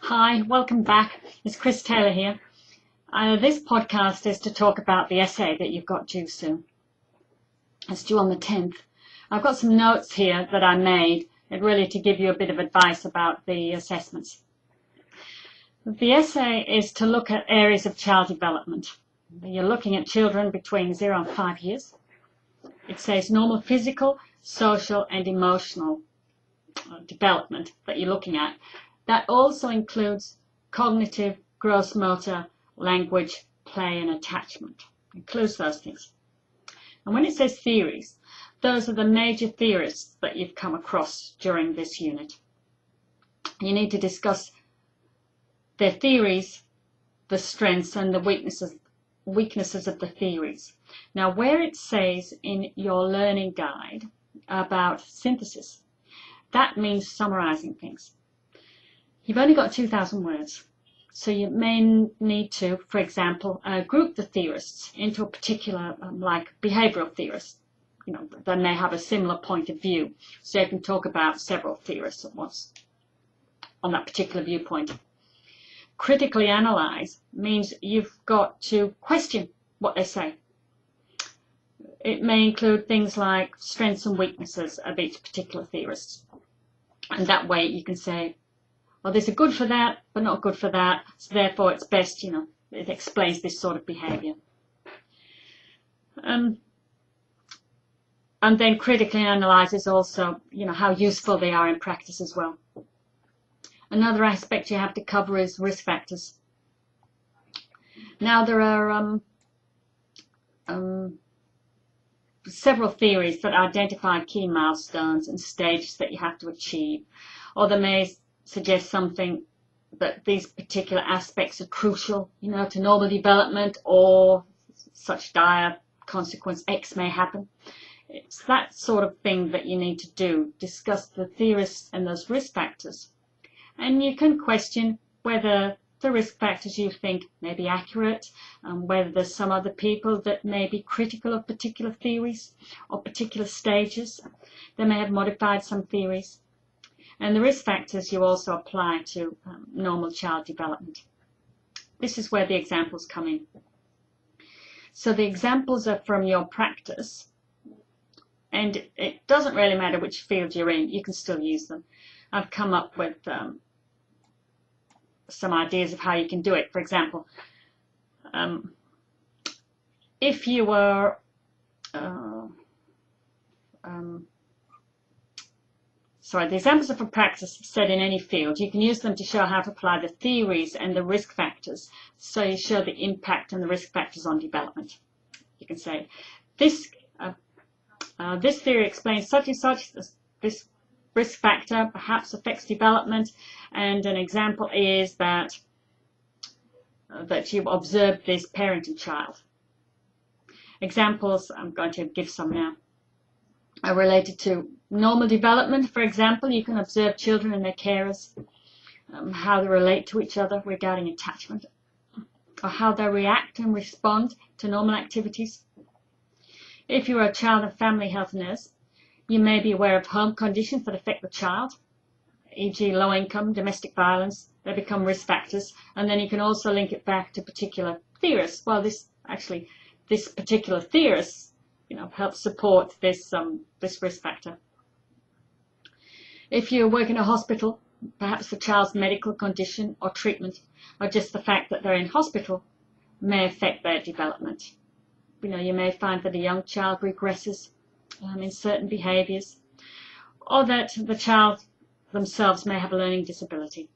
Hi, welcome back. It's Chris Taylor here. This podcast is to talk about the essay that you've got due soon. It's due on the 10th. I've got some notes here that I made, really to give you a bit of advice about the assessments. The essay is to look at areas of child development. You're looking at children between 0 and 5 years. It says normal physical, social and emotional development that you're looking at. That also includes cognitive, gross motor, language, play and attachment. It includes those things. And when it says theories, those are the major theorists that you've come across during this unit. You need to discuss their theories, the strengths and the weaknesses of the theories. Now, where it says in your learning guide about synthesis, that means summarizing things. You've only got 2,000 words, so you may need to, for example, group the theorists into a particular, like behavioral theorists. They may have a similar point of view, so you can talk about several theorists at once on that particular viewpoint. Critically analyze means you've got to question what they say. It may include things like strengths and weaknesses of each particular theorist. And that way you can say, well, this is good for that, but not good for that, so therefore it's best, it explains this sort of behavior. And then critically analyzes also, how useful they are in practice as well. Another aspect you have to cover is risk factors. Now there are several theories that identify key milestones and stages that you have to achieve, or they may suggest something that these particular aspects are crucial, to normal development, or such dire consequence X may happen. It's that sort of thing that you need to do, discuss the theorists and those risk factors. And you can question whether the risk factors you think may be accurate, and whether there's some other people that may be critical of particular theories or particular stages. They may have modified some theories. And the risk factors you also apply to normal child development. This is where the examples come in. So the examples are from your practice, and it doesn't really matter which field you're in, you can still use them. I've come up with some ideas of how you can do it. For example, if you were the examples are for practice said in any field. You can use them to show how to apply the theories and the risk factors. So you show the impact and the risk factors on development. You can say, this theory explains such and such, this risk factor perhaps affects development, and an example is that you observe this parent and child. Examples, I'm going to give some now, are related to normal development. For example, you can observe children and their carers, how they relate to each other regarding attachment, or how they react and respond to normal activities. If you're a child and family health nurse, you may be aware of home conditions that affect the child, e.g. low income, domestic violence. They become risk factors, and then you can also link it back to particular theorists. Well, this particular theorist help support this risk factor. If you work in a hospital, perhaps the child's medical condition or treatment, or just the fact that they're in hospital, may affect their development. You may find that a young child regresses in certain behaviors, or that the child themselves may have a learning disability.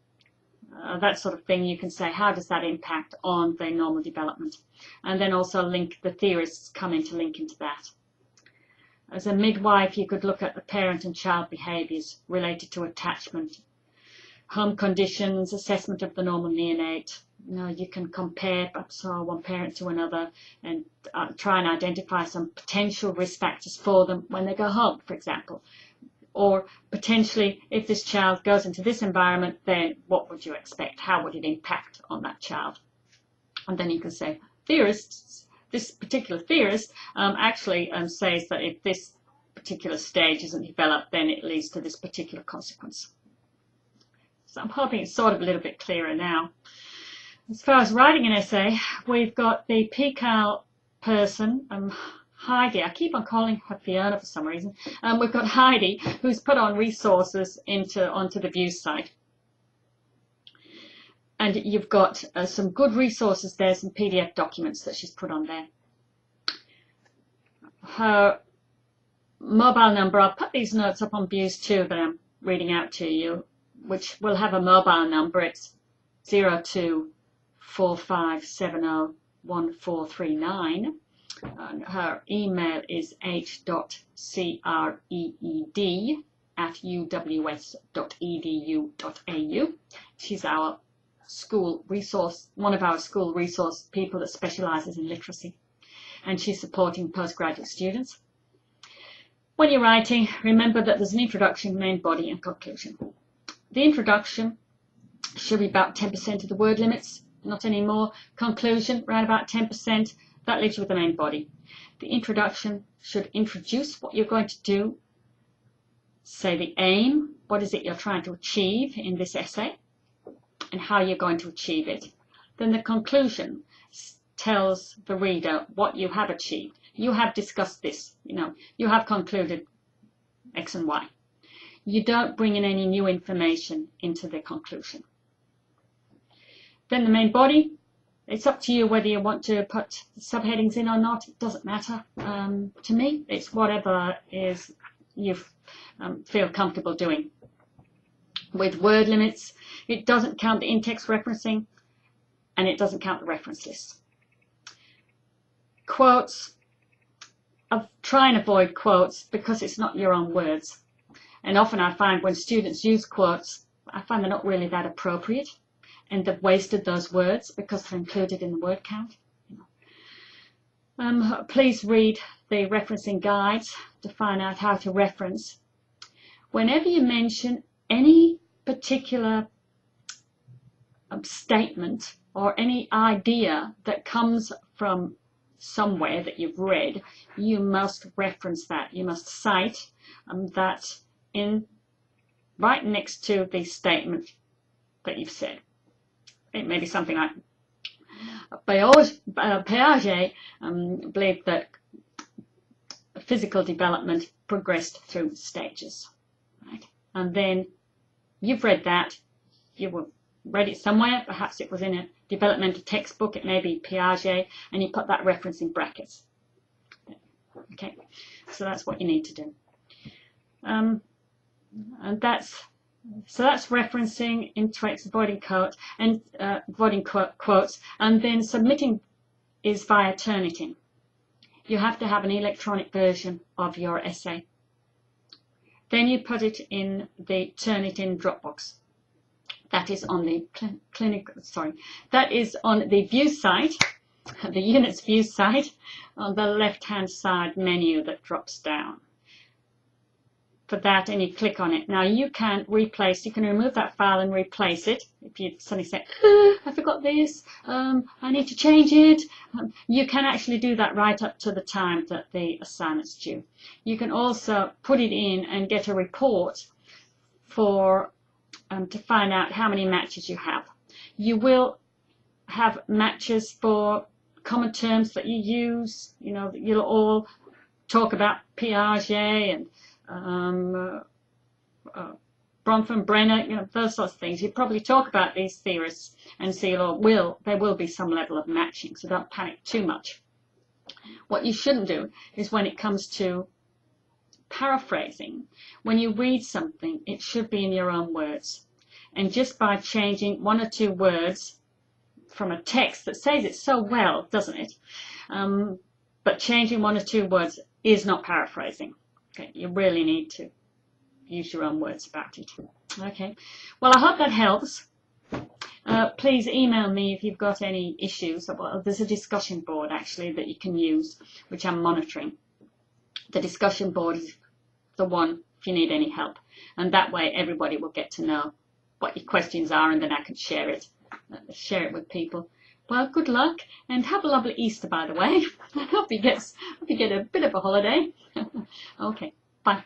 That sort of thing, you can say, how does that impact on their normal development? And then also link the theorists come in to link into that. As a midwife, you could look at the parent and child behaviors related to attachment, home conditions, assessment of the normal neonate. You can compare perhaps one parent to another and try and identify some potential risk factors for them when they go home, for example. Or potentially, if this child goes into this environment, then what would you expect? How would it impact on that child? And then you can say, theorists, this particular theorist actually says that if this particular stage isn't developed, then it leads to this particular consequence. So I'm hoping it's sort of a little bit clearer now. As far as writing an essay, we've got the PCAL person, Heidi. I keep on calling her Fiona for some reason. We've got Heidi, who's put on resources onto the Views site. And you've got some good resources there, some PDF documents that she's put on there. Her mobile number, I'll put these notes up on Views too that I'm reading out to you, which will have a mobile number. It's 0245701439. Her email is h.creed@uws.edu.au. She's our school resource, one of our school resource people that specialises in literacy, and she's supporting postgraduate students. When you're writing, remember that there's an introduction, main body and conclusion. The introduction should be about 10% of the word limits, not any more. Conclusion, around about 10%. That leaves you with the main body. The introduction should introduce what you're going to do, say the aim, what is it you're trying to achieve in this essay, and how you're going to achieve it. Then the conclusion tells the reader what you have achieved. You have discussed this, you have concluded X and Y. You don't bring in any new information into the conclusion. Then the main body, it's up to you whether you want to put subheadings in or not. It doesn't matter to me. It's whatever is you feel comfortable doing. With word limits, it doesn't count the in-text referencing, and it doesn't count the reference list. Quotes, I try and avoid quotes because it's not your own words. And often I find when students use quotes, I find they're not really that appropriate, and they've wasted those words because they're included in the word count. Please read the referencing guides to find out how to reference. Whenever you mention any particular statement or any idea that comes from somewhere that you've read, you must reference that. You must cite that in right next to the statement that you've said. It may be something like Piaget believed that physical development progressed through stages, right? And then you've read that, you read it somewhere, perhaps it was in a developmental textbook, it may be Piaget, and you put that reference in brackets. Okay, so that's what you need to do. And that's referencing, in-text, avoiding quotes, and quotes, and then submitting is via Turnitin. You have to have an electronic version of your essay. Then you put it in the Turnitin Dropbox. That is on the that is on the Views site, the Units Views site, on the left-hand side menu that drops down. For that, and you click on it. Now you can remove that file and replace it. If you suddenly say, I forgot this, I need to change it, you can actually do that right up to the time that the assignment's due. You can also put it in and get a report for to find out how many matches you have. You will have matches for common terms that you use. You'll all talk about Piaget and Bronfenbrenner, those sorts of things. You probably talk about these theorists, and so there will be some level of matching, so don't panic too much. What you shouldn't do is when it comes to paraphrasing, when you read something, it should be in your own words. And just by changing one or two words from a text that says it so well, doesn't it? But changing one or two words is not paraphrasing. Okay, you really need to use your own words about it. Okay, well, I hope that helps. Please email me if you've got any issues. Well, there's a discussion board actually that you can use, which I'm monitoring. The discussion board is the one if you need any help, and that way everybody will get to know what your questions are, and then I can share it with people. Well, good luck, and have a lovely Easter, by the way. I hope you get a bit of a holiday. Okay, bye.